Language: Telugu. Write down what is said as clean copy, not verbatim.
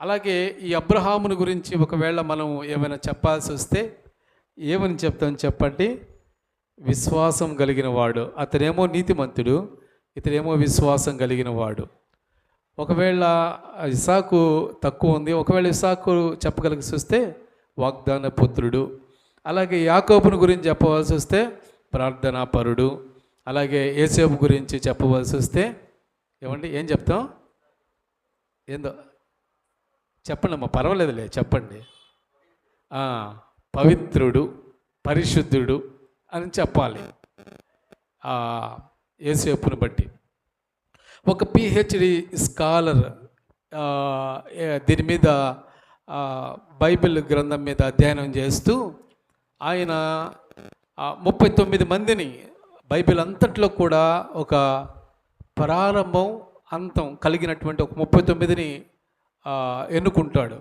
అలాగే ఈ అబ్రహాముని గురించి ఒకవేళ మనం ఏమైనా చెప్పాల్సి వస్తే ఏమని చెప్తాం చెప్పండి? విశ్వాసం కలిగిన వాడు. అతనేమో నీతిమంతుడు, ఇతనేమో విశ్వాసం కలిగిన వాడు. ఒకవేళ ఇస్సాకు తక్కువ ఉంది, ఒకవేళ ఇస్సాకు చెప్పగలిసి వస్తే వాగ్దాన పుత్రుడు. అలాగే యాకోబుని గురించి చెప్పవలసి వస్తే ప్రార్థనాపరుడు. అలాగే యేసేపు గురించి చెప్పవలసి వస్తే ఏమండి ఏం చెప్తాం? ఏందో చెప్పండి అమ్మా, పర్వాలేదులే చెప్పండి. పవిత్రుడు, పరిశుద్ధుడు అని చెప్పాలి యేసేపుని బట్టి. ఒక పిహెచ్డి స్కాలర్ దీని మీద బైబిల్ గ్రంథం మీద అధ్యయనం చేస్తూ ఆయన 39 మందిని బైబిల్ అంతట్లో కూడా ఒక ప్రారంభం అంతం కలిగినటువంటి ఒక 39ని ఎన్నుకుంటాడు.